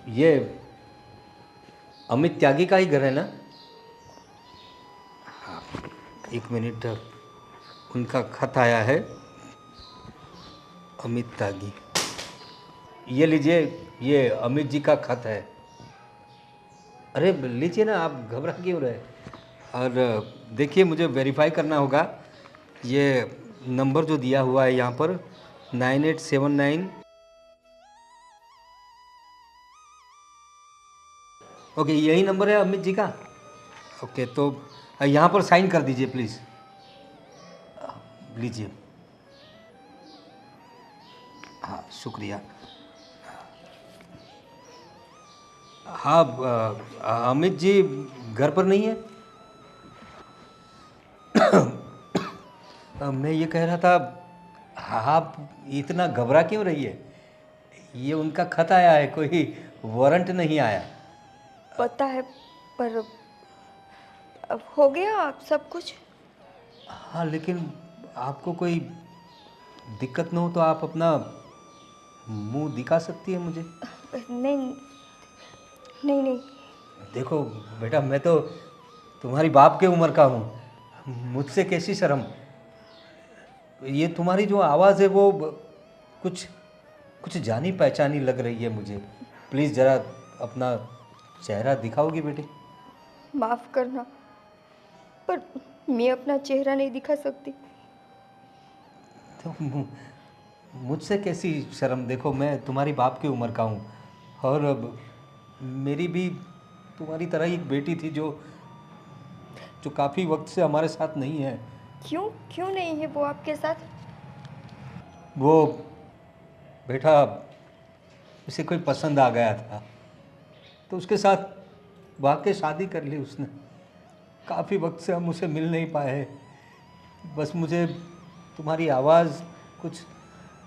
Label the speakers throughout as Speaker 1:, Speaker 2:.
Speaker 1: ये अमित त्यागी का ही घर है ना? हाँ, 1 मिनट, उनका खत आया है। अमित त्यागी, ये लीजिए, ये अमित जी का खत है। अरे लीजिए ना, आप घबरा क्यों रहे? और देखिए, मुझे वेरीफाई करना होगा। ये नंबर जो दिया हुआ है यहाँ पर 9879। ओके, यही नंबर है अमित जी का? ओके, तो यहाँ पर साइन कर दीजिए प्लीज़। लीजिए। हाँ, शुक्रिया। हाँ, अमित जी घर पर नहीं है? मैं ये कह रहा था, आप इतना घबरा क्यों रही है? ये उनका खत आया है, कोई वारंट नहीं आया।
Speaker 2: पता है, पर अब हो गया आप सब कुछ।
Speaker 1: हाँ, लेकिन आपको कोई दिक्कत न हो तो आप अपना मुंह दिखा सकती है मुझे।
Speaker 2: नहीं नहीं नहीं।
Speaker 1: देखो बेटा, मैं तो तुम्हारी बाप के उम्र का हूँ, मुझसे कैसी शर्म। ये तुम्हारी जो आवाज़ है वो कुछ कुछ जानी पहचानी लग रही है मुझे। प्लीज़ ज़रा अपना चेहरा दिखाओगी बेटी?
Speaker 2: माफ़ करना, पर मैं अपना चेहरा नहीं दिखा सकती।
Speaker 1: तो मुझसे कैसी शर्म? देखो, मैं तुम्हारी बाप की उम्र का हूँ, और मेरी भी तुम्हारी तरह ही एक बेटी थी जो जो काफ़ी वक्त से हमारे साथ नहीं है।
Speaker 2: क्यों क्यों नहीं है वो आपके साथ?
Speaker 1: वो बेटा, उसे कोई पसंद आ गया था, तो उसके साथ वाकई शादी कर ली उसने। काफ़ी वक्त से हम उसे मिल नहीं पाए। बस मुझे तुम्हारी आवाज़ कुछ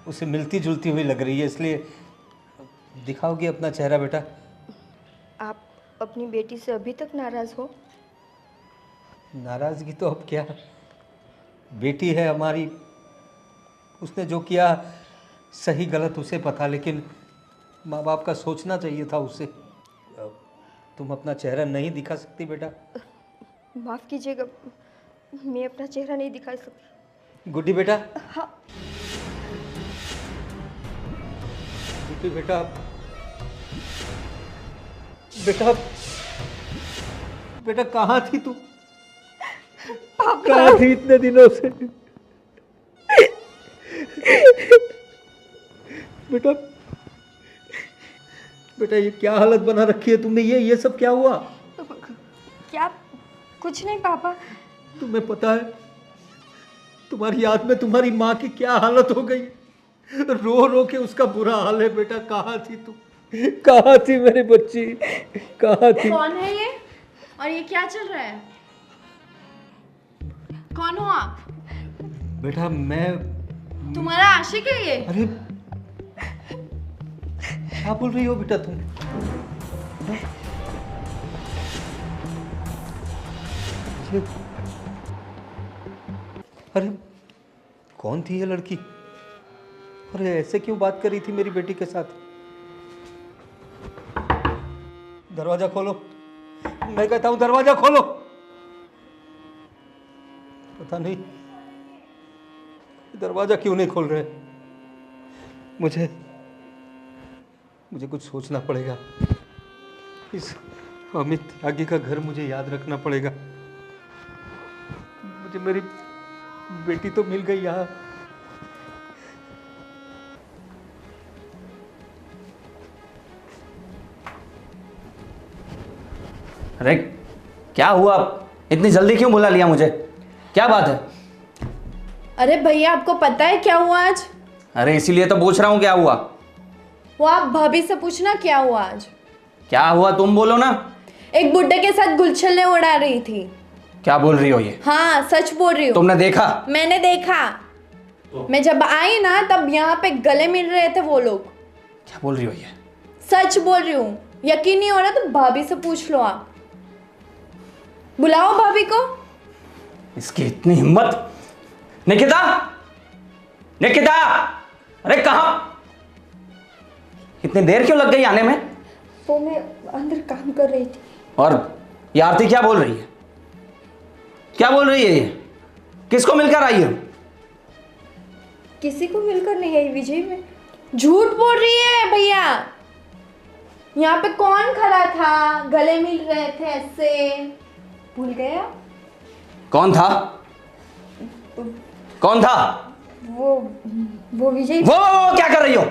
Speaker 1: उसे मिलती जुलती हुई लग रही है, इसलिए दिखाओगी अपना चेहरा बेटा?
Speaker 2: आप अपनी बेटी से अभी तक नाराज़ हो?
Speaker 1: नाराज़गी तो अब क्या, बेटी है हमारी, उसने जो किया सही गलत उसे पता, लेकिन माँ बाप का सोचना चाहिए था उसे। तुम अपना चेहरा नहीं दिखा सकती बेटा?
Speaker 2: माफ़ कीजिएगा, मैं अपना चेहरा नहीं दिखा सकती।
Speaker 1: गुड्डी बेटा,
Speaker 2: हाँ।
Speaker 1: गुड्डी बेटा, बेटा, बेटा कहाँ थी तू? कहाँ थी इतने दिनों से? बेटा, बेटा ये क्या हालत बना रखी है तुमने? ये सब क्या हुआ?
Speaker 2: क्या? कुछ नहीं पापा।
Speaker 1: तुम्हें पता है तुम्हारी याद में तुम्हारी माँ की क्या हालत हो गई? रो रो के उसका बुरा हाल है। बेटा कहाँ थी तू? कहाँ थी मेरी बच्ची? कहाँ थी?
Speaker 3: कौन है ये और ये क्या चल रहा है? कौन हो आप?
Speaker 1: बेटा मैं
Speaker 3: तुम्हारा आशिक है ये?
Speaker 1: अरे क्या बोल रही हो बेटा तुम? अरे कौन थी ये लड़की? अरे ऐसे क्यों बात कर रही थी मेरी बेटी के साथ? दरवाजा खोलो, मैं कहता हूं दरवाजा खोलो। पता नहीं दरवाजा क्यों नहीं खोल रहे। मुझे कुछ सोचना पड़ेगा। इस अमित त्यागी का घर मुझे याद रखना पड़ेगा। मुझे मेरी बेटी तो मिल गई यहाँ।
Speaker 4: अरे क्या हुआ? इतनी जल्दी क्यों बुला लिया मुझे? क्या बात है?
Speaker 3: अरे भैया, आपको पता है क्या हुआ आज?
Speaker 4: अरे इसीलिए तो पूछ रहा हूँ, क्या हुआ?
Speaker 3: वो आप भाभी से पूछना क्या हुआ आज।
Speaker 4: क्या हुआ तुम बोलो ना।
Speaker 3: एक बुड्ढे के साथ गुलछले उड़ा रही थी।
Speaker 4: क्या बोल रही हो ये?
Speaker 3: हाँ, सच बोल रही हूँ।
Speaker 4: तुमने देखा?
Speaker 3: मैंने देखा। मैं जब आई ना तब यहाँ पे गले मिल रहे थे वो लोग।
Speaker 4: क्या बोल रही हो ये?
Speaker 3: सच बोल रही हूँ। यकीन नहीं हो रहा तो भाभी से पूछ लो आप। बुलाओ भाभी को।
Speaker 4: इसकी इतनी हिम्मत! निकिता, निकिता, अरे कहाँ? इतनी देर क्यों लग गई आने में?
Speaker 2: वो मैं अंदर काम कर रही थी।
Speaker 4: और ये आरती क्या बोल रही है? क्या बोल रही है ये? किसको मिलकर आई हो?
Speaker 2: किसी को मिलकर नहीं आई विजय। मैं
Speaker 3: झूठ बोल रही है भैया। यहाँ पे कौन खड़ा था? गले मिल रहे थे ऐसे, भूल गया?
Speaker 4: कौन था? कौन था?
Speaker 2: वो विजय।
Speaker 4: वो क्या कर रही हो?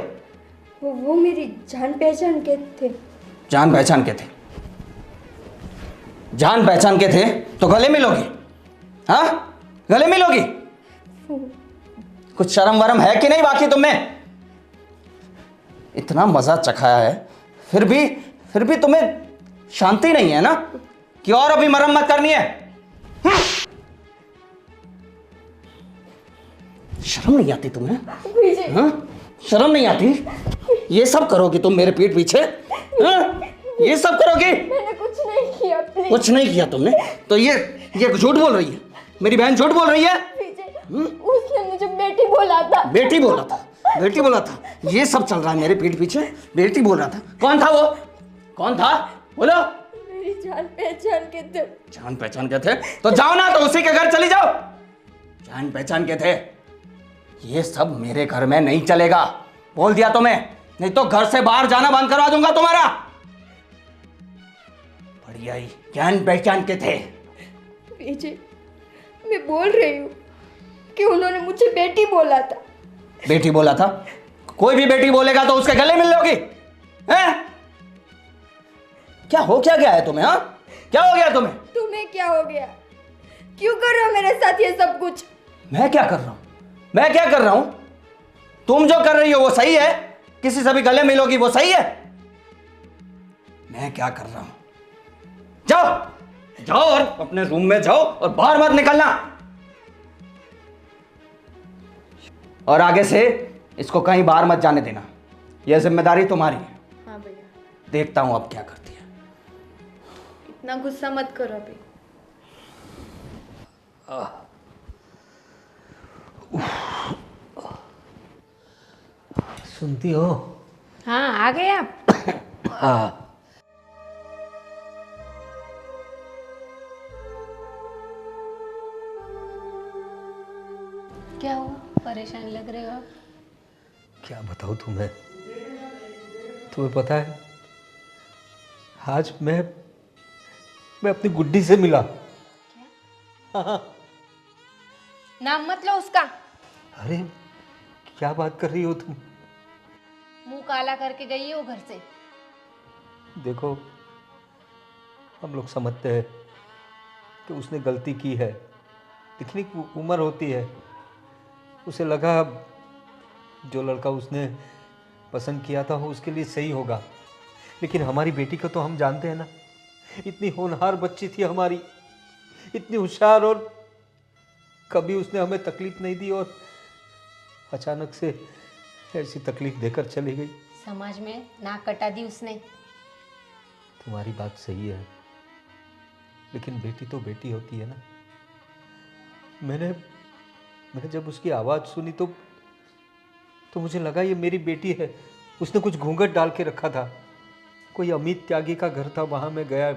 Speaker 2: वो मेरी जान पहचान के थे।
Speaker 4: जान पहचान के थे? जान पहचान के थे तो गले मिलोगी? हाँ, गले मिलोगी? कुछ शर्म वरम है कि नहीं बाकी तुम्हें? इतना मजा चखाया है, फिर भी तुम्हें शांति नहीं है ना कि और अभी मरम्मत करनी है? शर्म नहीं आती तुम्हें?
Speaker 2: विजय।
Speaker 4: हाँ? शर्म नहीं आती? ये सब करोगी तुम मेरे पीठ पीछे? हाँ? ये सब करोगी?
Speaker 2: मैंने कुछ नहीं किया। प्लीज।
Speaker 4: कुछ नहीं किया तुमने तो ये झूठ बोल रही है। मेरी बहन झूठ बोल रही है।
Speaker 2: विजय, उसने मुझे बेटी बोला था।
Speaker 4: बेटी बोला था? बेटी बोला था? ये सब चल रहा है मेरे पीठ पीछे? बेटी बोल रहा था? कौन था वो? कौन था? बोलो।
Speaker 2: मेरी जान पहचान के थे।
Speaker 4: जान पहचान के थे तो जाओ ना, तो उसी के घर चली जाओ। जान पहचान के थे? ये सब मेरे घर में नहीं चलेगा, बोल दिया तुम्हें, नहीं तो घर से बाहर जाना बंद करवा दूंगा तुम्हारा। बढ़िया ही जान पहचान के थे।
Speaker 2: विजय, मैं बोल रही हूँ कि उन्होंने मुझे बेटी बोला था।
Speaker 4: बेटी बोला था? कोई भी बेटी बोलेगा तो उसके गले मिल लोगी? हैं? क्या हो क्या गया है तुम्हें? हाँ, क्या हो गया तुम्हें?
Speaker 2: तुम्हें क्या हो गया? क्यों कर रहे हो मेरे साथ ये सब कुछ?
Speaker 4: मैं क्या कर रहा हूं? मैं क्या कर रहा हूं? तुम जो कर रही हो वो सही है? किसी से भी गले मिलोगी वो सही है? मैं क्या कर रहा हूं? जाओ जाओ और अपने रूम में जाओ और बाहर मत निकलना। और आगे से इसको कहीं बाहर मत जाने देना, यह जिम्मेदारी तुम्हारी है।
Speaker 3: हाँ भैया।
Speaker 4: देखता हूं अब क्या करती है।
Speaker 3: इतना गुस्सा मत करो अभी।
Speaker 1: सुनती हो?
Speaker 3: हाँ, आ गए आप?
Speaker 1: हाँ।
Speaker 3: क्या हुआ? परेशान लग रहे हो आप?
Speaker 1: क्या बताऊँ तुम्हें? तुम्हें पता है, आज मैं अपनी गुड्डी से मिला। हाँ।
Speaker 3: नाम मत लो उसका।
Speaker 1: अरे क्या बात कर रही हो तुम?
Speaker 3: मुंह काला करके गई है वो घर से।
Speaker 1: देखो, हम लोग समझते हैं कि उसने गलती की है, लेकिन एक उम्र होती है, उसे लगा जो लड़का उसने पसंद किया था वो उसके लिए सही होगा। लेकिन हमारी बेटी को तो हम जानते हैं ना, इतनी होनहार बच्ची थी हमारी, इतनी होशियार, और कभी उसने हमें तकलीफ नहीं दी, और अचानक से ऐसी तकलीफ देकर चली गई।
Speaker 3: समाज में नाक कटा दी उसने।
Speaker 1: तुम्हारी बात सही है, लेकिन बेटी तो बेटी होती है ना। मैंने जब उसकी आवाज़ सुनी तो मुझे लगा ये मेरी बेटी है। उसने कुछ घूंघट डाल के रखा था। कोई अमित त्यागी का घर था, वहाँ मैं गया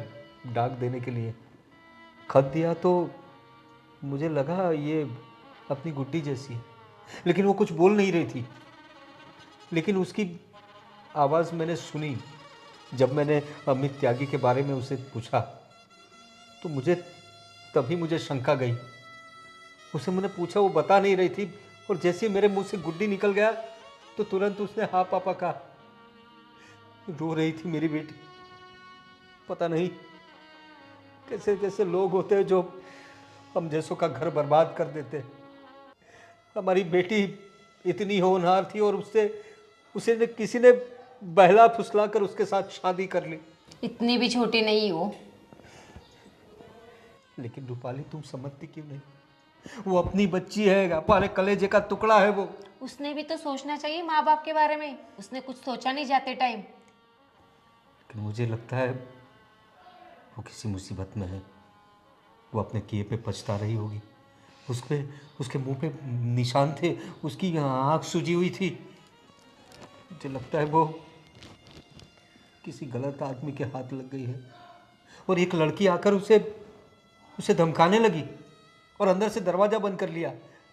Speaker 1: डाक देने के लिए, खत दिया तो मुझे लगा ये अपनी गुड्डी जैसी है, लेकिन वो कुछ बोल नहीं रही थी। लेकिन उसकी आवाज़ मैंने सुनी। जब मैंने अमित त्यागी के बारे में उसे पूछा तो तभी मुझे शंका गई। उसे मैंने पूछा, वो बता नहीं रही थी, और जैसे मेरे मुंह से गुड्डी निकल गया तो तुरंत उसने हाँ पापा कहा। रो रही थी मेरी बेटी। पता नहीं कैसे कैसे लोग होते हैं जो हम जैसों का घर बर्बाद कर देते हैं। हमारी बेटी इतनी होनहार थी और उसे किसी ने बहला फुसला कर उसके साथ शादी कर ली।
Speaker 3: इतनी भी छोटी नहीं हो।
Speaker 1: लेकिन रूपाली, तुम समझती क्यों नहीं? वो अपनी बच्ची है, हमारे कलेजे का टुकड़ा है वो।
Speaker 3: उसने भी तो सोचना चाहिए माँ बाप के बारे में। उसने कुछ सोचा नहीं जाते टाइम।
Speaker 1: लेकिन मुझे लगता है वो किसी मुसीबत में है। वो अपने किए पे पछता रही होगी। उसके मुंह पे निशान थे, उसकी आँख सूजी हुई थी। मुझे लगता है वो किसी गलत आदमी के हाथ लग गई है और एक लड़की आकर उसे धमकाने लगी और अंदर से दरवाज़ा बंद कर लिया।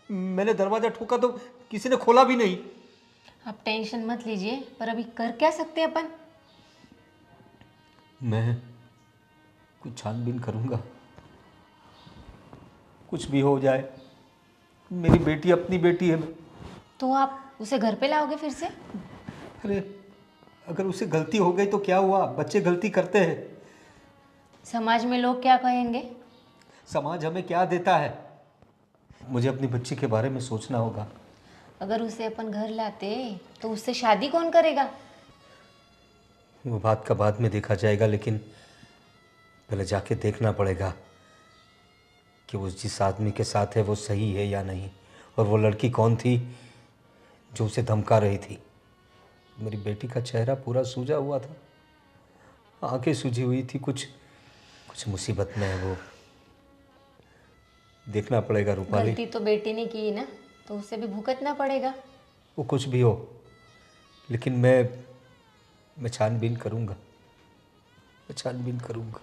Speaker 1: मैंने दरवाज़ा ठोका तो किसी ने खोला भी नहीं।
Speaker 3: आप टेंशन मत लीजिए, पर अभी कर क्या सकते हैं अपन?
Speaker 1: मैं कुछ छानबीन करूँगा, कुछ भी हो जाए। मेरी बेटी अपनी बेटी है।
Speaker 3: तो आप उसे घर पे लाओगे फिर से?
Speaker 1: अरे अगर उसे गलती हो गई तो क्या हुआ, बच्चे गलती करते हैं।
Speaker 3: समाज में लोग क्या कहेंगे?
Speaker 1: समाज हमें क्या देता है? मुझे अपनी बच्ची के बारे में सोचना होगा।
Speaker 3: अगर उसे अपन घर लाते तो उससे शादी कौन करेगा?
Speaker 1: वो बात का बाद में देखा जाएगा, लेकिन पहले जाके देखना पड़ेगा कि वो जिस आदमी के साथ है वो सही है या नहीं, और वो लड़की कौन थी जो उसे धमका रही थी। मेरी बेटी का चेहरा पूरा सूजा हुआ था, आंखें सूजी हुई थी। कुछ मुसीबत में है वो। देखना पड़ेगा रूपाली।
Speaker 3: गलती तो बेटी ने की ना, तो उसे भी भुगतना पड़ेगा।
Speaker 1: वो कुछ भी हो, लेकिन मैं छानबीन करूँगा, मैं छानबीन करूँगा।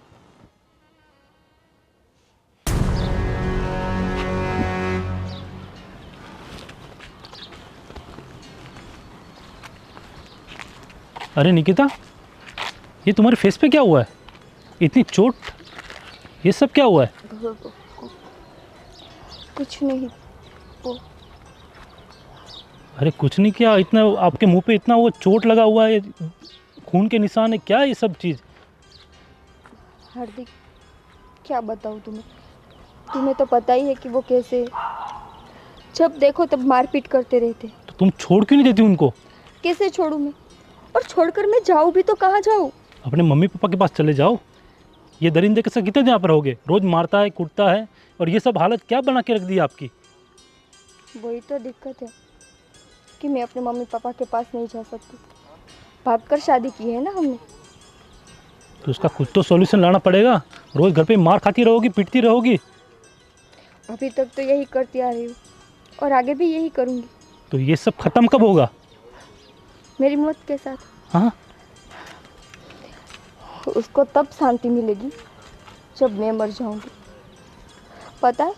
Speaker 5: अरे निकिता, ये तुम्हारे फेस पे क्या हुआ है? इतनी चोट, ये सब क्या हुआ है?
Speaker 2: कुछ नहीं। वो
Speaker 5: अरे कुछ नहीं किया, इतना आपके मुंह पे इतना वो चोट लगा हुआ है, खून के निशान है, क्या ये सब चीज़?
Speaker 2: हार्दिक, क्या बताऊँ तुम्हें तो पता ही है कि वो कैसे, जब देखो तब मारपीट करते रहते।
Speaker 5: तो तुम छोड़ क्यों नहीं देती उनको?
Speaker 2: कैसे छोड़ूं मैं? और छोड़कर मैं जाऊँ भी तो कहाँ जाऊँ?
Speaker 5: अपने मम्मी पापा के पास चले जाओ। ये दरिंदे के साथ कितने दिन यहाँ पर रहोगे? रोज़ मारता है, कूटता है, और ये सब हालत क्या बना के रख दी आपकी?
Speaker 2: वही तो दिक्कत है कि मैं अपने मम्मी पापा के पास नहीं जा सकती। भागकर शादी की है ना हमने।
Speaker 5: तो उसका कुछ तो सॉल्यूशन लाना पड़ेगा। रोज़ घर पे मार खाती रहोगी, पीटती रहोगी।
Speaker 2: अभी तक तो यही करती आ रही हूँ और आगे भी यही करूँगी।
Speaker 5: तो ये सब ख़त्म कब होगा?
Speaker 2: मेरी मौत के साथ।
Speaker 5: हाँ,
Speaker 2: उसको तब शांति मिलेगी जब मैं मर जाऊंगी। पता है,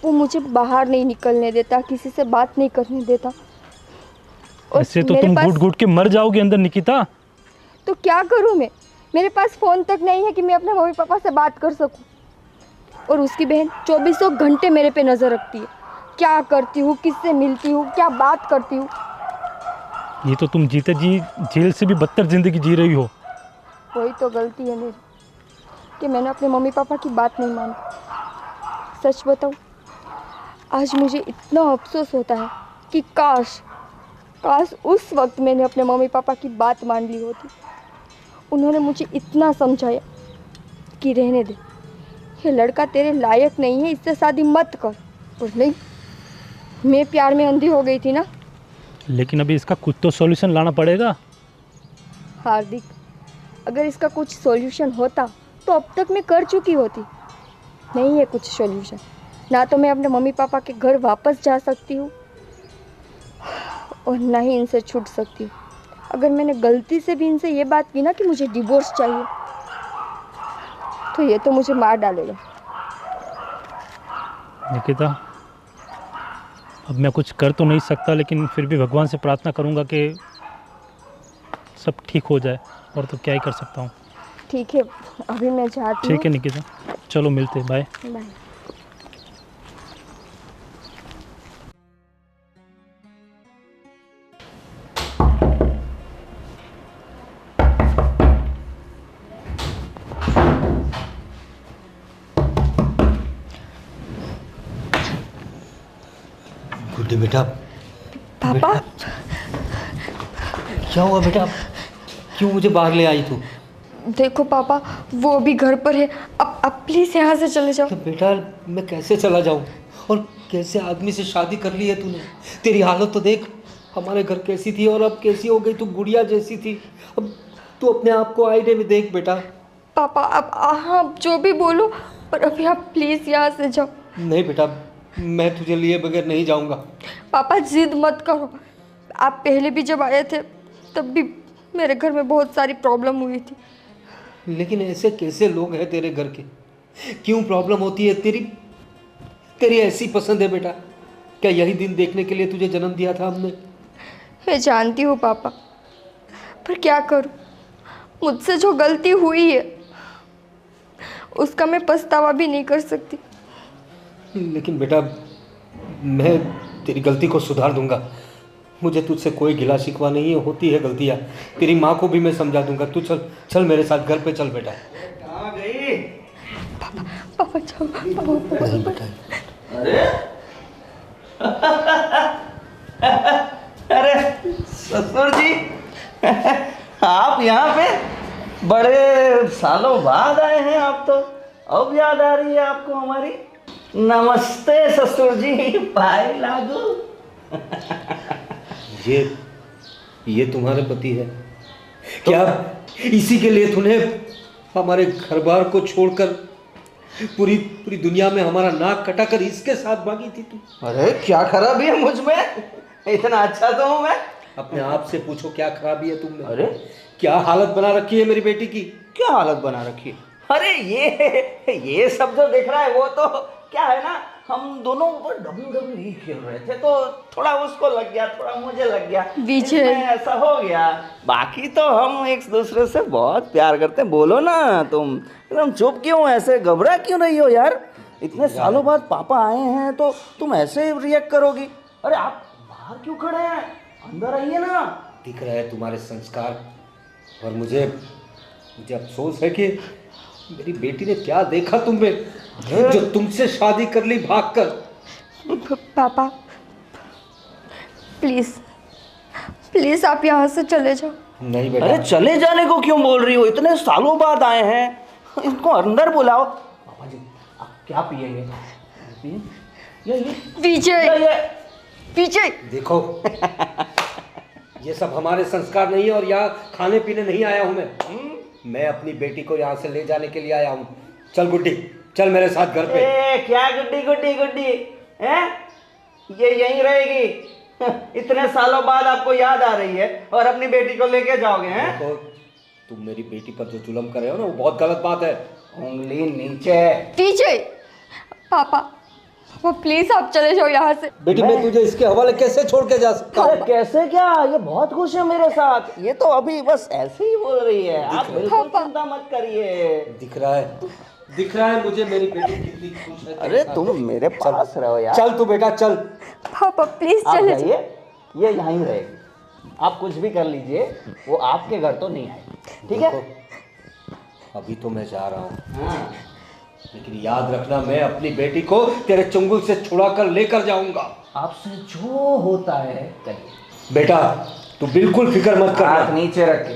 Speaker 2: वो मुझे बाहर नहीं निकलने देता, किसी से बात नहीं करने देता। और
Speaker 5: ऐसे तो तुम घुट घुट के मर जाओगे अंदर निकिता।
Speaker 2: तो क्या करूं मैं? मेरे पास फ़ोन तक नहीं है कि मैं अपने मम्मी पापा से बात कर सकूं। और उसकी बहन 24 घंटे मेरे पे नज़र रखती है। क्या करती हूँ, किससे मिलती हूँ, क्या बात करती हूँ।
Speaker 5: ये तो तुम जीते जी जेल से भी बदतर ज़िंदगी जी रही हो।
Speaker 2: वही तो गलती है मेरी कि मैंने अपने मम्मी पापा की बात नहीं मानी। सच बताऊं, आज मुझे इतना अफसोस होता है कि काश उस वक्त मैंने अपने मम्मी पापा की बात मान ली होती। उन्होंने मुझे इतना समझाया कि रहने दे, ये लड़का तेरे लायक नहीं है, इससे शादी मत कर। और नहीं, मैं प्यार में अंधी हो गई थी ना।
Speaker 5: लेकिन अभी इसका कुछ तो सॉल्यूशन लाना पड़ेगा।
Speaker 2: हार्दिक, अगर इसका कुछ सॉल्यूशन होता तो अब तक मैं कर चुकी होती। नहीं है कुछ सॉल्यूशन। ना तो मैं अपने मम्मी पापा के घर वापस जा सकती हूँ और ना ही इनसे छूट सकती हूँ। अगर मैंने गलती से भी इनसे ये बात की ना कि मुझे डिवोर्स चाहिए, तो ये तो मुझे मार डालेगा।
Speaker 5: निकिता, अब मैं कुछ कर तो नहीं सकता, लेकिन फिर भी भगवान से प्रार्थना करूंगा कि सब ठीक हो जाए, और तो क्या ही कर सकता हूँ।
Speaker 2: ठीक है, अभी मैं जाती हूँ।
Speaker 5: ठीक है निकिता, चलो मिलते हैं, बाय।
Speaker 2: बाय।
Speaker 1: गुड्डी बेटा।
Speaker 2: पापा,
Speaker 1: क्या हुआ बेटा? क्यों मुझे बाहर ले आई तू?
Speaker 2: देखो पापा, वो अभी घर पर है। अब प्लीज़ यहाँ से चले जाओ।
Speaker 1: तो बेटा मैं कैसे चला जाऊँ? और कैसे आदमी से शादी कर ली है तूने? तेरी हालत तो देख, हमारे घर कैसी थी और अब कैसी हो गई। तू गुड़िया जैसी थी, अब तू अपने आप को आईने में देख बेटा।
Speaker 2: पापा, अब आप जो भी बोलो, पर अभी आप प्लीज़ यहाँ से जाओ।
Speaker 1: नहीं बेटा, मैं तुझे लिए बगैर नहीं जाऊँगा।
Speaker 2: पापा जिद मत करो। आप पहले भी जब आए थे तब भी मेरे घर में बहुत सारी प्रॉब्लम हुई थी।
Speaker 1: लेकिन ऐसे कैसे लोग हैं तेरे घर के? क्यों प्रॉब्लम होती है? तेरी तेरी ऐसी पसंद है बेटा? क्या यही दिन देखने के लिए तुझे जन्म दिया था हमने?
Speaker 2: मैं जानती हूँ पापा, पर क्या करूँ, मुझसे जो गलती हुई है उसका मैं पछतावा भी नहीं कर सकती।
Speaker 1: लेकिन बेटा, मैं तेरी गलती को सुधार दूंगा। मुझे तुझसे कोई गिला शिकवा नहीं है, होती है गलतियाँ। तेरी माँ को भी मैं समझा दूंगा। तू चल चल मेरे साथ घर पे चल बेटा।
Speaker 4: कहाँ गई?
Speaker 2: पापा जाओ, पापा
Speaker 1: नहीं बेटा।
Speaker 4: अरे ससुर जी, आप यहाँ पे? बड़े सालों बाद आए हैं आप तो। अब याद आ रही है आपको हमारी? नमस्ते ससुर जी, पाए लागू।
Speaker 1: ये तुम्हारे पति है क्या? इसी के लिए तूने हमारे घर बार को छोड़कर पूरी पूरी दुनिया में हमारा नाक कटाकर इसके साथ भागी थी तू?
Speaker 4: अरे क्या खराबी है मुझ में? इतना अच्छा तो हूँ मैं।
Speaker 1: अपने आप से पूछो, क्या खराबी है तुमने?
Speaker 4: अरे
Speaker 1: क्या हालत बना रखी है मेरी बेटी की?
Speaker 4: क्या हालत बना रखी है? अरे ये सब जो दिख रहा है वो तो क्या है ना, हम दोनों WWE खेल रहे थे तो थोड़ा उसको लग गया, थोड़ा मुझे लग गया,
Speaker 2: विजय।
Speaker 4: इसमें ऐसा हो गया। बाकी तो हम एक दूसरे से बहुत प्यार करते हैं। बोलो ना, तुम एकदम चुप क्यों, ऐसे घबरा क्यों रही हो यार? इतने सालों बाद पापा आए हैं तो तुम ऐसे रिएक्ट करोगी? अरे आप बाहर क्यों खड़े हैं, अंदर आइए ना।
Speaker 1: दिख रहा है तुम्हारे संस्कार, और मुझे अफसोस है कि मेरी बेटी ने क्या देखा तुम में जो तुमसे शादी कर ली भागकर।
Speaker 2: पापा प्लीज़ प्लीज़ आप यहाँ से चले जाओ।
Speaker 1: नहीं बेटा।
Speaker 4: अरे चले जाने को क्यों बोल रही हो? इतने सालों बाद आए हैं, इनको अंदर बुलाओ। पापा जी आप क्या पिएंगे? ये
Speaker 2: विजय, विजय
Speaker 1: देखो, ये सब हमारे संस्कार नहीं है, और यहाँ खाने पीने नहीं आया हूँ मैं अपनी बेटी को यहाँ से ले जाने के लिए आया हूँ। चल गुड्डी, चल मेरे साथ घर पे।
Speaker 4: क्या गुड्डी गुड्डी गुड्डी है? ये यहीं रहेगी? इतने सालों बाद आपको याद आ रही है और अपनी बेटी को लेके जाओगे? हैं?
Speaker 1: देखो, तुम मेरी बेटी पर जो जुल्म कर रहे हो ना, वो बहुत गलत बात है।
Speaker 4: उंगली नीचे।
Speaker 2: विजय, पापा प्लीज आप चले जाओ यहाँ से।
Speaker 1: बेटी मैं तुझे इसके हवाले कैसे छोड़ के जा सकता
Speaker 4: अरे
Speaker 1: हूँ?
Speaker 4: कैसे क्या, ये बहुत खुश है मेरे साथ। ये तो अभी बस ऐसे ही बोल रही है, आप बिल्कुल चिंता मत करिए।
Speaker 1: दिख रहा है मुझे मेरी बेटी कितनी खुश है।
Speaker 4: अरे तुम मेरे पास रहो यार।
Speaker 1: चल तू बेटा चल।
Speaker 2: पापा प्लीज
Speaker 4: आप
Speaker 2: चले
Speaker 4: जाइए, ये यहीं रहेगी। आप कुछ भी कर लीजिए, वो आपके घर तो नहीं आएगी, ठीक है?
Speaker 1: अभी तो मैं जा रहा हूँ, लेकिन याद रखना, मैं अपनी बेटी को तेरे चंगुल से छुड़ा कर लेकर जाऊंगा।
Speaker 4: आपसे जो होता है करिए।
Speaker 1: बेटा तू बिल्कुल फिक्र मत कर।
Speaker 4: हाथ नीचे रख के।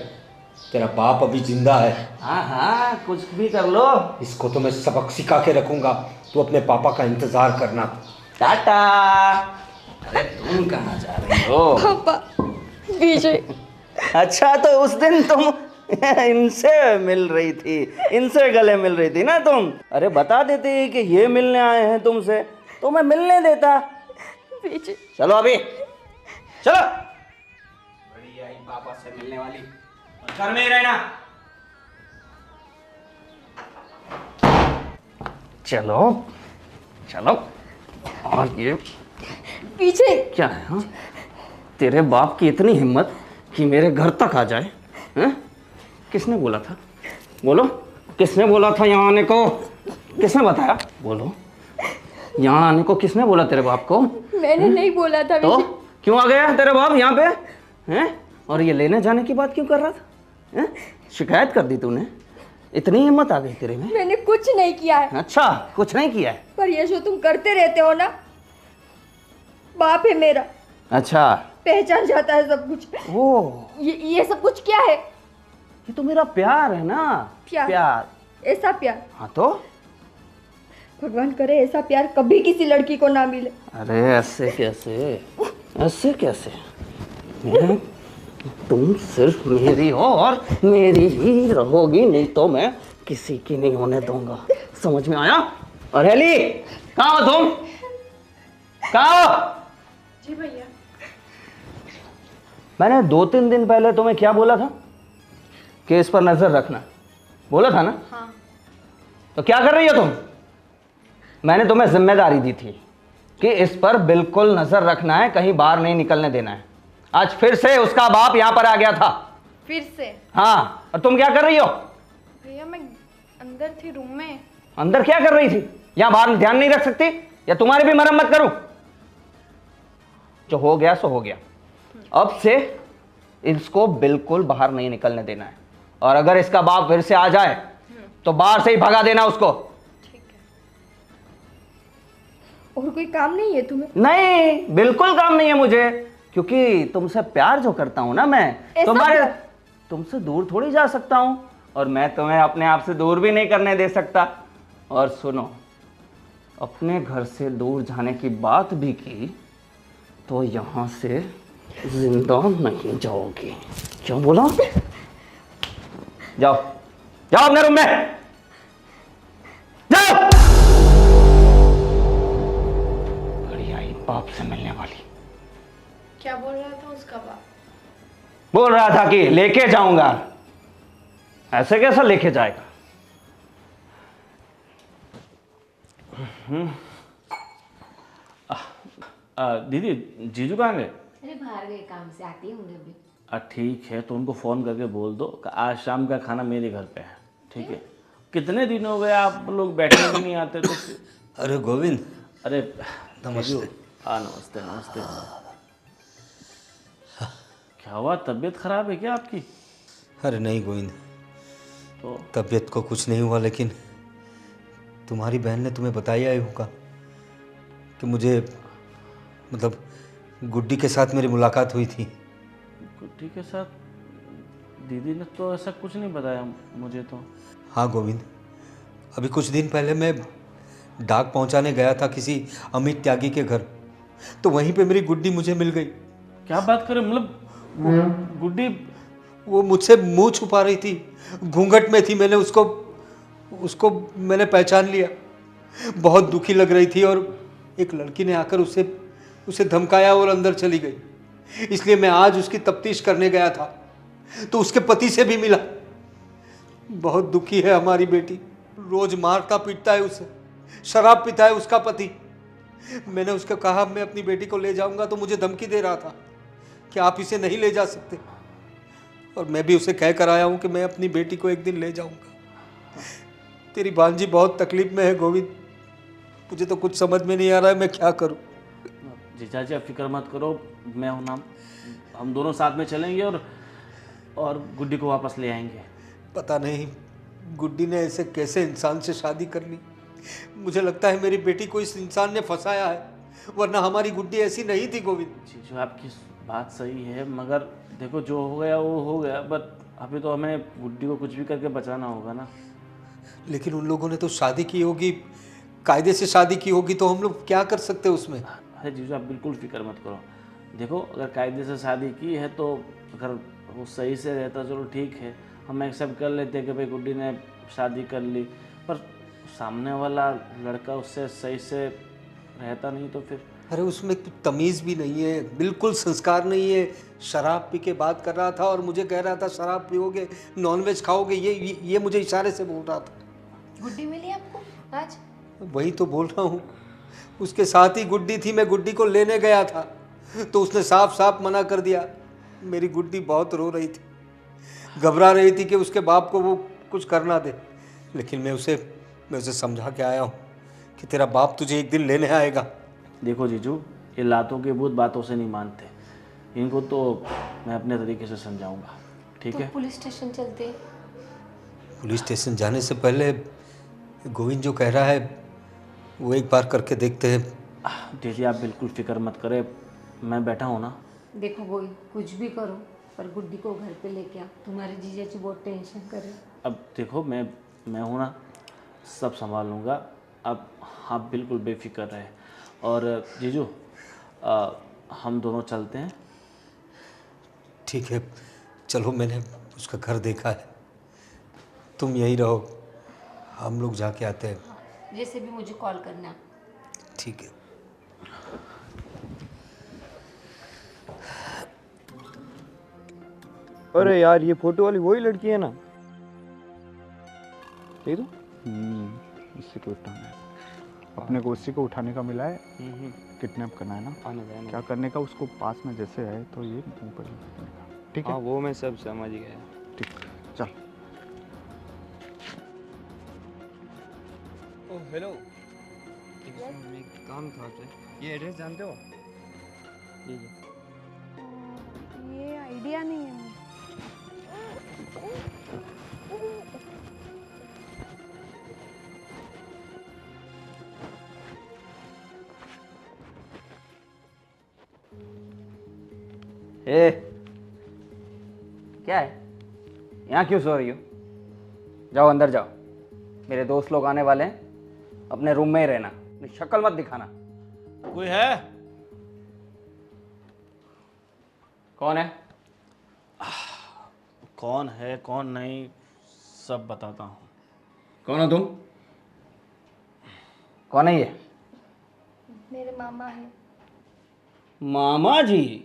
Speaker 1: तेरा बाप अभी जिंदा है।
Speaker 4: हाँ कुछ भी कर लो।
Speaker 1: इसको तो मैं सबक सिखा के रखूंगा। तू अपने पापा का इंतजार करना।
Speaker 4: टाटा। अरे तुम कहाँ जा रही हो?
Speaker 2: पापा विजय।
Speaker 4: अच्छा तो उस दिन तुम इनसे मिल रही थी, इनसे गले मिल रही थी ना तुम? अरे बता देती कि ये मिलने आए हैं तुमसे तो मैं मिलने देता।
Speaker 2: विजय
Speaker 4: चलो अभी चलो। बड़ी आई पापा से मिलने वाली, घर में ही रहना। चलो चलो। और ये
Speaker 2: विजय
Speaker 4: क्या है? हाँ? तेरे बाप की इतनी हिम्मत कि मेरे घर तक आ जाए? हैं? किसने बोला था? बोलो, किसने बोला था यहाँ आने को? किसने बताया? बोलो, यहाँ आने को किसने बोला तेरे बाप को?
Speaker 2: मैंने नहीं बोला था
Speaker 4: तो
Speaker 2: विजय।
Speaker 4: क्यों आ गया तेरे बाप यहाँ पे? हैं? और ये लेने जाने की बात क्यों कर रहा था? हैं? शिकायत कर दी तूने? इतनी हिम्मत आ गई तेरे में?
Speaker 2: मैंने कुछ नहीं किया है।
Speaker 4: अच्छा कुछ नहीं किया है?
Speaker 2: पर ये जो तुम करते रहते हो ना, बाप है मेरा,
Speaker 4: अच्छा
Speaker 2: पहचान जाता है सब कुछ।
Speaker 4: ओ
Speaker 2: ये सब कुछ क्या है?
Speaker 4: ये तो मेरा प्यार है ना। प्यार।
Speaker 2: ऐसा प्यार?
Speaker 4: हाँ तो
Speaker 2: भगवान करे ऐसा प्यार कभी किसी लड़की को ना मिले।
Speaker 4: अरे ऐसे कैसे, ऐसे कैसे? मैं तुम सिर्फ मेरी हो और मेरी ही रहोगी, नहीं तो मैं किसी की नहीं होने दूंगा। समझ में आया? और हेली कहाँ हो तुम? कहाँ हो?
Speaker 2: जी भैया।
Speaker 4: मैंने 2-3 दिन पहले तुम्हें क्या बोला था? कि इस पर नजर रखना, बोला था ना?
Speaker 3: हाँ।
Speaker 4: तो क्या कर रही हो तुम? मैंने तुम्हें जिम्मेदारी दी थी कि इस पर बिल्कुल नजर रखना है, कहीं बाहर नहीं निकलने देना है। आज फिर से उसका बाप यहां पर आ गया था।
Speaker 3: फिर से?
Speaker 4: हाँ, और तुम क्या कर रही हो?
Speaker 3: भैया मैं अंदर थी रूम में।
Speaker 4: अंदर क्या कर रही थी? यहां बाहर ध्यान नहीं रख सकती? या तुम्हारी भी मरम्मत करूं? जो हो गया सो हो गया। अब से इसको बिल्कुल बाहर नहीं निकलने देना है, और अगर इसका बाप फिर से आ जाए तो बाहर से ही भगा देना उसको।
Speaker 3: ठीक है।
Speaker 2: और कोई काम नहीं है तुम्हें?
Speaker 4: नहीं, बिल्कुल काम नहीं है मुझे, क्योंकि तुमसे प्यार जो करता हूं ना मैं,
Speaker 2: ऐसा
Speaker 4: तुम्हारे
Speaker 2: क्या?
Speaker 4: तुमसे दूर थोड़ी जा सकता हूं, और मैं तुम्हें अपने आप से दूर भी नहीं करने दे सकता। और सुनो, अपने घर से दूर जाने की बात भी की तो यहां से जिंदा नहीं जाओगी। क्या बोला? जाओ जाओ अपने रूम में जाओ। बड़ी आई बाप से मिलने वाली।
Speaker 3: क्या बोल रहा था उसका बाप?
Speaker 4: बोल रहा था कि लेके जाऊंगा। ऐसे कैसा लेके जाएगा?
Speaker 6: दीदी, जीजू कहाँ गए?
Speaker 7: अरे बाहर गए काम से, आते ही होंगे अभी।
Speaker 6: ठीक है, तो उनको फ़ोन करके बोल दो कि आज शाम का खाना मेरे घर पे है, ठीक है? कितने दिन हो गए आप लोग बैठने भी नहीं आते तो
Speaker 1: अरे गोविंद,
Speaker 6: अरे
Speaker 1: नमस्ते।
Speaker 6: जीजू, हाँ नमस्ते नमस्ते। क्या हुआ, तबीयत खराब है क्या आपकी?
Speaker 1: अरे नहीं गोविंद,
Speaker 6: तो
Speaker 1: तबीयत को कुछ नहीं हुआ, लेकिन तुम्हारी बहन ने तुम्हें बताया ही होगा कि मुझे मतलब गुड्डी के साथ मेरी मुलाकात हुई थी।
Speaker 6: गुड्डी के साथ? दीदी ने तो ऐसा कुछ नहीं बताया मुझे तो।
Speaker 1: हाँ गोविंद, अभी कुछ दिन पहले मैं डाक पहुंचाने गया था किसी अमित त्यागी के घर, तो वहीं पे मेरी गुड्डी मुझे मिल गई।
Speaker 6: क्या बात करें, मतलब गुड्डी?
Speaker 1: वो मुझसे मुंह छुपा रही थी, घूंघट में थी। मैंने उसको मैंने पहचान लिया। बहुत दुखी लग रही थी, और एक लड़की ने आकर उसे धमकाया और अंदर चली गई। इसलिए मैं आज उसकी तफ्तीश करने गया था, तो उसके पति से भी मिला। बहुत दुखी है हमारी बेटी, रोज मारता पीटता है उसे, शराब पीता है उसका पति। मैंने उसको कहा मैं अपनी बेटी को ले जाऊंगा, तो मुझे धमकी दे रहा था कि आप इसे नहीं ले जा सकते। और मैं भी उसे कह कर आया हूं कि मैं अपनी बेटी को एक दिन ले जाऊंगा। तेरी भांजी बहुत तकलीफ में है गोविंद, मुझे तो कुछ समझ में नहीं आ रहा है मैं क्या करूं।
Speaker 6: जीजा जी आप फिक्र मत करो, मैं हूं ना, हम दोनों साथ में चलेंगे और गुड्डी को वापस ले आएंगे।
Speaker 1: पता नहीं गुड्डी ने ऐसे कैसे इंसान से शादी कर ली। मुझे लगता है मेरी बेटी को इस इंसान ने फंसाया है, वरना हमारी गुड्डी ऐसी नहीं थी गोविंद।
Speaker 6: जीजू आपकी बात सही है, मगर देखो जो हो गया वो हो गया, बट अभी तो हमें गुड्डी को कुछ भी करके बचाना होगा ना।
Speaker 1: लेकिन उन लोगों ने तो शादी की होगी, कायदे से शादी की होगी, तो हम लोग क्या कर सकते हैं उसमें।
Speaker 6: अरे जीजू आप बिल्कुल फिक्र मत करो। देखो अगर कायदे से शादी की है तो अगर वो सही से रहता चलो ठीक है, हम एक्सेप्ट कर लेते हैं कि भाई गुड्डी ने शादी कर ली, पर सामने वाला लड़का उससे सही से रहता नहीं तो फिर।
Speaker 1: अरे उसमें कुछ तमीज़ भी नहीं है, बिल्कुल संस्कार नहीं है। शराब पी के बात कर रहा था और मुझे कह रहा था शराब पियोगे, नॉनवेज खाओगे, ये मुझे इशारे से बोल रहा था।
Speaker 7: गुड्डी मिली आपको आज?
Speaker 1: वही तो बोल रहा हूँ, उसके साथ ही गुड्डी थी। मैं गुड्डी को लेने गया था तो उसने साफ साफ मना कर दिया। मेरी गुड्डी बहुत रो रही थी, घबरा रही थी कि उसके बाप को वो कुछ करना दे। लेकिन मैं उसे समझा के आया हूँ कि तेरा बाप तुझे एक दिन लेने आएगा।
Speaker 6: देखो जीजू, ये लातों के भूत बातों से नहीं मानते, इनको तो मैं अपने तरीके से समझाऊंगा, ठीक
Speaker 7: तो
Speaker 6: है?
Speaker 7: पुलिस स्टेशन चलते।
Speaker 1: पुलिस स्टेशन जाने से पहले गोविंद जो कह रहा है वो एक बार करके देखते हैं।
Speaker 6: दीदी आप बिल्कुल फिक्र मत करें, मैं बैठा हूँ ना।
Speaker 7: देखो वो कुछ भी करो पर गुड्डी को घर पे लेके आओ, तुम्हारे जीजा जी बहुत टेंशन कर रहे हैं।
Speaker 6: अब देखो मैं हूँ ना, सब संभाल लूँगा। अब आप बिल्कुल बेफिक्र रहे। और जीजू हम दोनों चलते हैं।
Speaker 1: ठीक है चलो, मैंने उसका घर देखा है, तुम यहीं रहो, हम लोग जाके आते हैं।
Speaker 7: जैसे भी मुझे कॉल करना।
Speaker 1: ठीक है।
Speaker 8: अरे यार ये फोटो वाली वही लड़की है ना? ये तो
Speaker 9: इसी को उठाना है अपने को, उसी को उठाने का मिला है। किडनैप करना है ना? क्या करने का, उसको पास में जैसे है तो ये ऊपर फेंकने का। ठीक है?
Speaker 8: हाँ वो मैं सब समझ गया।
Speaker 9: ठीक, चल।
Speaker 8: ओह हेलो, एक काम था आपसे। ये एड्रेस जानते हो?
Speaker 3: ये आइडिया नहीं है मुझे।
Speaker 4: ए, क्या है? यहाँ क्यों सो रही हो? जाओ अंदर जाओ, मेरे दोस्त लोग आने वाले हैं, अपने रूम में ही रहना, अपनी शक्ल मत दिखाना।
Speaker 6: कोई है?
Speaker 4: कौन है?
Speaker 6: कौन है कौन नहीं सब बताता हूँ।
Speaker 4: कौन हो तुम? कौन है ये?
Speaker 2: मेरे मामा हैं।
Speaker 4: मामा जी?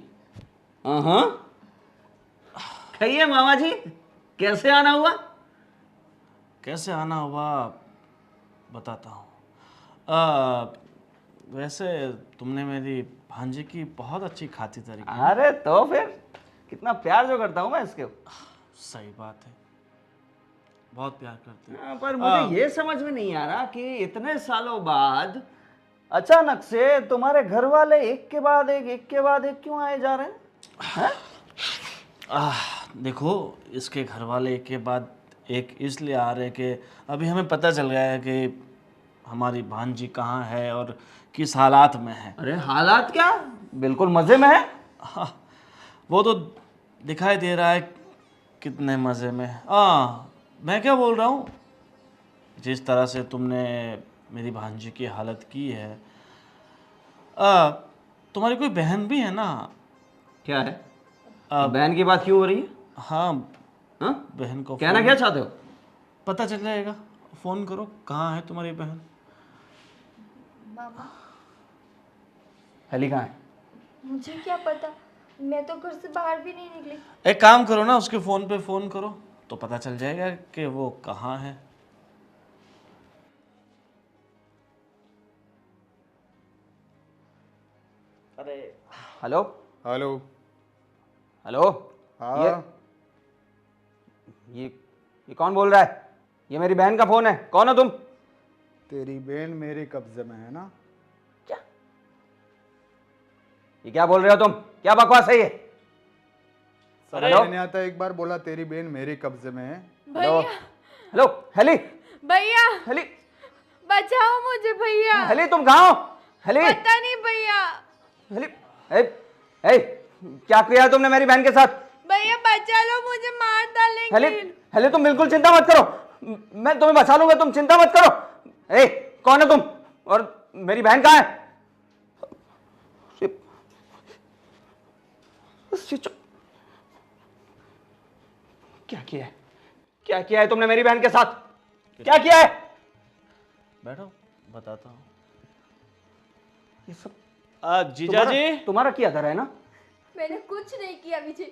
Speaker 4: हाँ, कहिए मामा जी, कैसे आना हुआ?
Speaker 6: कैसे आना हुआ बताता हूँ। वैसे तुमने मेरी भांजी की बहुत अच्छी खातिरदारी की।
Speaker 4: अरे तो फिर कितना प्यार जो करता हूँ मैं इसके।
Speaker 6: सही बात है, बहुत प्यार करते हैं।
Speaker 4: पर मुझे ये समझ में नहीं आ रहा कि इतने सालों बाद अचानक से तुम्हारे घर वाले एक के बाद एक क्यों आए जा रहे हैं?
Speaker 6: देखो, इसके घर वाले एक के बाद एक इसलिए आ रहे कि अभी हमें पता चल गया है कि हमारी भांजी कहाँ है और किस हालात में है।
Speaker 4: अरे हालात क्या, बिल्कुल मजे में है।
Speaker 6: हाँ, वो तो दिखाई दे रहा है कितने मज़े में। मैं क्या बोल रहा हूँ, जिस तरह से तुमने मेरी भांजी की हालत की है, तुम्हारी कोई बहन भी है ना?
Speaker 4: क्या है? बहन की बात क्यों हो रही है?
Speaker 6: हाँ, बहन को
Speaker 4: कहना क्या चाहते हो?
Speaker 6: पता चल जाएगा, फ़ोन करो, कहाँ है तुम्हारी बहन?
Speaker 2: मामा,
Speaker 4: हेली कहाँ है?
Speaker 2: मुझे क्या पता, मैं तो घर से बाहर भी नहीं निकली।
Speaker 6: एक काम करो ना, उसके फ़ोन पे फ़ोन करो तो पता चल जाएगा कि वो कहाँ है।
Speaker 4: अरे हेलो
Speaker 9: हेलो।
Speaker 4: हेलो।
Speaker 9: हाँ,
Speaker 4: ये कौन बोल रहा है? ये मेरी बहन का फोन है, कौन हो तुम?
Speaker 9: तेरी बहन मेरे कब्जे में है ना?
Speaker 4: क्या? ये क्या बोल रहे हो तुम? क्या बकवास है ये?
Speaker 9: समझ में नहीं आता, एक बार बोला तेरी बहन मेरे कब्जे में है।
Speaker 4: हेलो हेलो, हेली
Speaker 3: भैया
Speaker 4: हेली
Speaker 3: बचाओ मुझे भैया।
Speaker 4: हेली, तुम कहाँ हो? हेली
Speaker 3: पता नहीं भैया।
Speaker 4: हेली, ए, क्या किया तुमने मेरी बहन के साथ?
Speaker 3: भैया बचा लो मुझे, मार डालेंगे।
Speaker 4: हेली हेली, तुम बिल्कुल चिंता मत करो, मैं तुम्हें बचा लूंगा, तुम चिंता मत करो। ए, कौन है तुम और मेरी बहन कहाँ है? क्या किया है तुमने मेरी बहन के साथ? क्या किया है?
Speaker 6: बैठो, बताता हूँ।
Speaker 4: ये सब
Speaker 6: जीजा जी,
Speaker 4: तुम्हारा किया था है ना?
Speaker 2: मैंने कुछ नहीं किया विजय,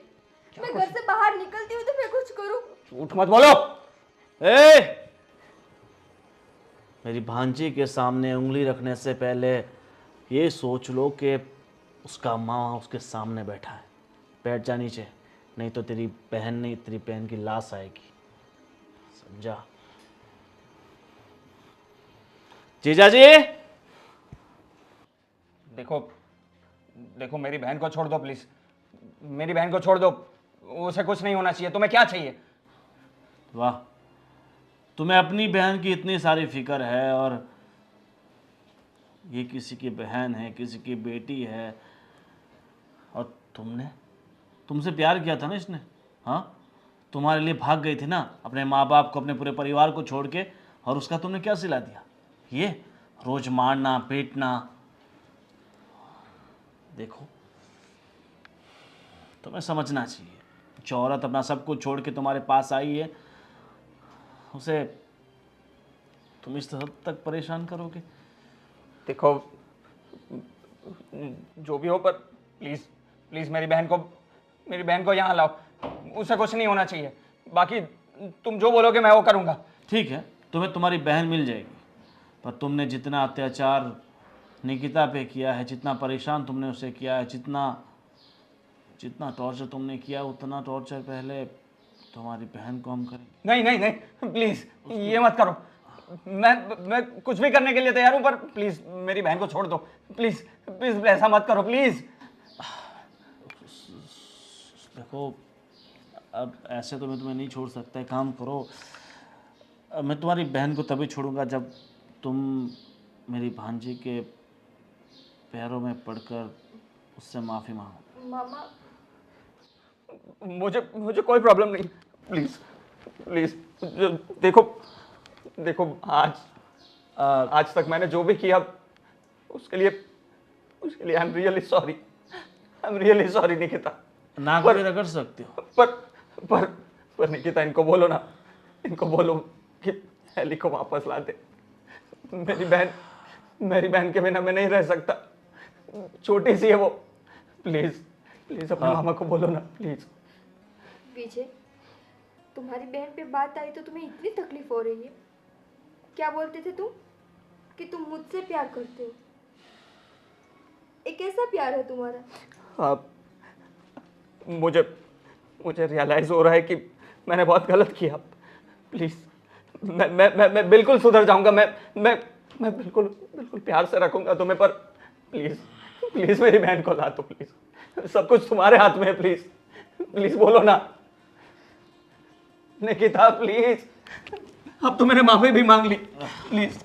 Speaker 2: मैं घर से बाहर निकलती हूँ तो मैं कुछ करूँ।
Speaker 4: झूठ मत बोलो।
Speaker 6: मेरी भांजी के सामने उंगली रखने से पहले ये सोच लो कि उसका माँ उसके सामने बैठा है। बैठ जा नीचे, नहीं तो तेरी बहन नहीं, तेरी बहन की लाश आएगी, समझा? जीजा जी,
Speaker 4: देखो मेरी बहन को छोड़ दो प्लीज, मेरी बहन को छोड़ दो, उसे कुछ नहीं होना चाहिए। तुम्हें क्या चाहिए?
Speaker 6: वाह, तुम्हें अपनी बहन की इतनी सारी फिक्र है और ये किसी की बहन है, किसी की बेटी है, और तुमसे प्यार किया था ना इसने। हाँ, तुम्हारे लिए भाग गई थी ना अपने माँ बाप को, अपने पूरे परिवार को छोड़ के, और उसका तुमने क्या सिला दिया? ये रोज मारना पीटना। देखो, तुम्हें समझना चाहिए, जो औरत अपना सब कुछ छोड़ के तुम्हारे पास आई है, उसे तुम इस हद तक परेशान करोगे?
Speaker 4: देखो, जो भी हो, पर प्लीज प्लीज मेरी बहन को यहाँ लाओ। उसे कुछ नहीं होना चाहिए। बाकी तुम जो बोलोगे मैं वो करूँगा।
Speaker 6: ठीक है, तुम्हें तुम्हारी बहन मिल जाएगी, पर तुमने जितना अत्याचार निकिता पे किया है, जितना परेशान तुमने उसे किया है, जितना टॉर्चर तुमने किया, उतना टॉर्चर पहले तुम्हारी बहन को हम करेंगे।
Speaker 4: नहीं नहीं नहीं, प्लीज़ ये मत करो। मैं कुछ भी करने के लिए तैयार हूँ, पर प्लीज़ मेरी बहन को छोड़ दो। प्लीज़ प्लीज़ ऐसा मत करो प्लीज़।
Speaker 6: देखो, अब ऐसे तो मैं तुम्हें नहीं छोड़ सकता। एक काम करो, मैं तुम्हारी बहन को तभी छोड़ूंगा जब तुम मेरी भांजी के पैरों में पड़कर उससे माफ़ी मांगो।
Speaker 2: मामा
Speaker 4: मुझे कोई प्रॉब्लम नहीं। प्लीज़ प्लीज़ देखो आज तक मैंने जो भी किया उसके लिए I am really sorry Nikita.
Speaker 6: ना भी रगड़ सकते हो।
Speaker 4: पर निकिता, इनको बोलो ना, इनको बोलो कि एली को वापस ला दे। मेरी बहन के बिना मैं नहीं रह सकता। छोटी सी है वो। प्लीज अपने मामा को बोलो ना प्लीज।
Speaker 2: विजय, तुम्हारी बहन पे बात आई तो तुम्हें इतनी तकलीफ हो रही है। क्या बोलते थे तुम कि तुम मुझसे प्यार करते हो? एक कैसा प्यार है तुम्हारा?
Speaker 4: आप मुझे रियलाइज हो रहा है कि मैंने बहुत गलत किया। प्लीज मैं बिल्कुल सुधर जाऊंगा। मैं बिल्कुल प्यार से रखूंगा तुम्हें, पर प्लीज मेरी बहन को ला दो। प्लीज, सब कुछ तुम्हारे हाथ में है। प्लीज बोलो ना निकिता, प्लीज। अब तो मैंने माफी भी मांग ली। प्लीज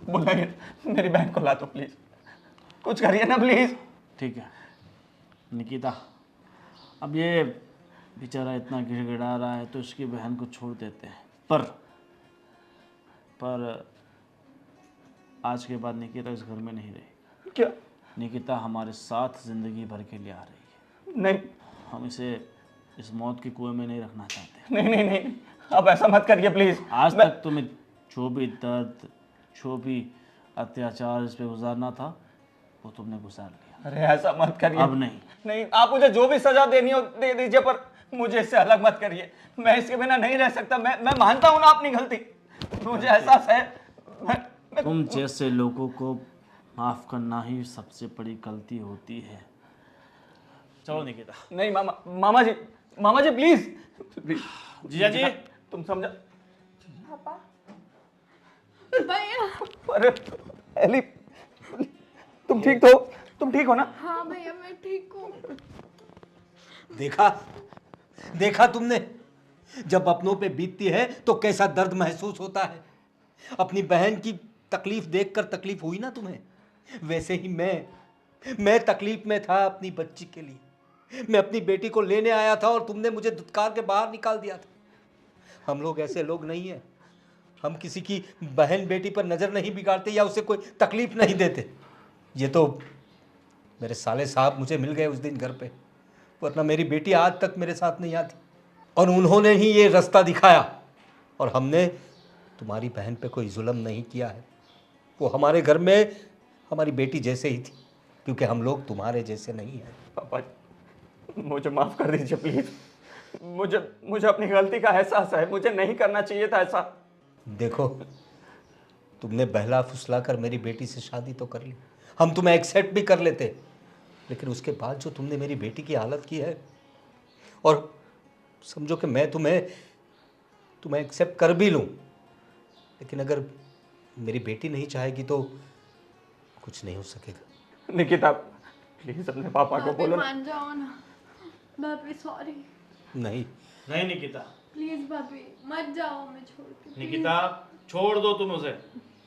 Speaker 4: बुलाइए, मेरी बहन को ला दो प्लीज। कुछ करिए ना प्लीज।
Speaker 6: ठीक है निकिता, अब ये बेचारा इतना गिड़गिड़ा रहा है तो इसकी बहन को छोड़ देते हैं। पर आज के बाद निकिता इस घर में नहीं रहेगी।
Speaker 4: क्या?
Speaker 6: निकिता हमारे साथ जिंदगी भर के लिए आ रही है।
Speaker 4: नहीं,
Speaker 6: हम इसे इस मौत के कुएं में नहीं रखना चाहते।
Speaker 4: नहीं, अब ऐसा मत करिए प्लीज।
Speaker 6: आज तक तुम्हें जो भी दर्द, जो भी अत्याचार इस पे गुजारना था वो तुमने गुजार लिया।
Speaker 4: अरे ऐसा मत करिए।
Speaker 6: अब नहीं,
Speaker 4: आप मुझे जो भी सजा देनी हो दे दीजिए, पर मुझे इससे अलग मत करिए। मैं इसके बिना नहीं रह सकता। मैं मानता हूँ ना अपनी गलती, मुझे एहसास है।
Speaker 6: तुम जैसे लोगों को माफ करना ही सबसे बड़ी गलती होती है। चलो निकिता।
Speaker 4: नहीं मामा जी प्लीज।
Speaker 6: जीजा जी,
Speaker 4: तुम समझा।
Speaker 2: पापा,
Speaker 3: भैया।
Speaker 4: अरे एली, तुम ठीक हो ना?
Speaker 3: हाँ भैया, मैं ठीक हूँ।
Speaker 1: देखा तुमने, जब अपनों पे बीतती है तो कैसा दर्द महसूस होता है। अपनी बहन की तकलीफ देखकर तकलीफ हुई ना तुम्हें, वैसे ही मैं तकलीफ में था अपनी बच्ची के लिए। मैं अपनी बेटी को लेने आया था और तुमने मुझे धुतकार के बाहर निकाल दिया था। हम लोग ऐसे लोग नहीं हैं। हम किसी की बहन बेटी पर नज़र नहीं बिगाड़ते या उसे कोई तकलीफ नहीं देते। ये तो मेरे साले साहब मुझे मिल गए उस दिन घर पे, वरना मेरी बेटी आज तक मेरे साथ नहीं आती। और उन्होंने ही ये रास्ता दिखाया। और हमने तुम्हारी बहन पे कोई जुल्म नहीं किया है। वो हमारे घर में हमारी बेटी जैसे ही थी, क्योंकि हम लोग तुम्हारे जैसे नहीं हैं।
Speaker 4: पापा, मुझे माफ कर दीजिए प्लीज। मुझे अपनी गलती का एहसास है। मुझे नहीं करना चाहिए था ऐसा।
Speaker 1: देखो, तुमने बहला फुसला कर मेरी बेटी से शादी तो कर ली, हम तुम्हें एक्सेप्ट भी कर लेते, लेकिन उसके बाद जो तुमने मेरी बेटी की हालत की है, और समझो कि मैं तुम्हें एक्सेप्ट कर भी लूँ, लेकिन अगर मेरी बेटी नहीं चाहेगी तो कुछ नहीं हो सकेगा।
Speaker 4: निकिता, प्लीज अपने पापा को बोलो ना।
Speaker 3: मान जाओ ना भाभी, सॉरी।
Speaker 1: नहीं
Speaker 6: निकिता,
Speaker 3: प्लीज भाभी मत जाओ, मैं छोड़ के।
Speaker 6: निकिता छोड़ दो तुम उसे।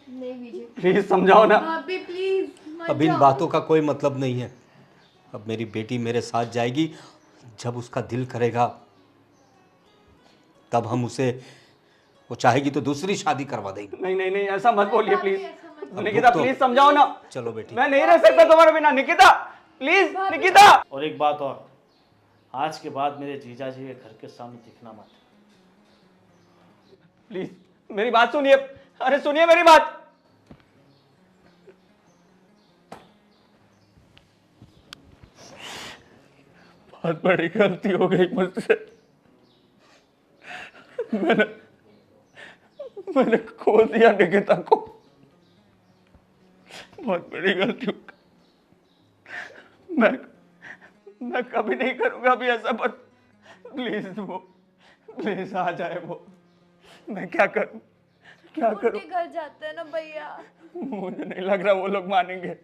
Speaker 2: नहीं विजय,
Speaker 4: प्लीज समझाओ ना।
Speaker 3: भाभी प्लीज मत
Speaker 1: अब इन
Speaker 3: जाओ।
Speaker 1: बातों का कोई मतलब नहीं है। अब मेरी बेटी मेरे साथ जाएगी, जब उसका दिल करेगा तब हम उसे, वो चाहेगी तो दूसरी शादी करवा देंगे।
Speaker 4: नहीं, ऐसा मत बोलिए
Speaker 3: भाभी,
Speaker 4: प्लीज।
Speaker 3: ऐसा मत
Speaker 4: निकिता
Speaker 1: तो-
Speaker 4: प्लीज समझाओ ना।
Speaker 1: चलो बेटी।
Speaker 4: मैं नहीं रह सकता तुम्हारे बिना। निकिता प्लीज, निकिता।
Speaker 6: और एक बात और, आज के बाद मेरे जीजा जी के घर के सामने दिखना मत।
Speaker 4: प्लीज मेरी बात सुनिए। अरे सुनिए मेरी बात। बहुत बड़ी गलती हो गई मुझसे।
Speaker 9: मैंने खो दिया निकिता को। बहुत बड़ी गलती हो गई। मैं कभी नहीं करूंगा अभी ऐसा, पर प्लीज आ जाए वो। मैं क्या करूं?
Speaker 3: उनके घर जाते हैं ना भैया।
Speaker 9: मुझे नहीं लग रहा वो लोग मानेंगे।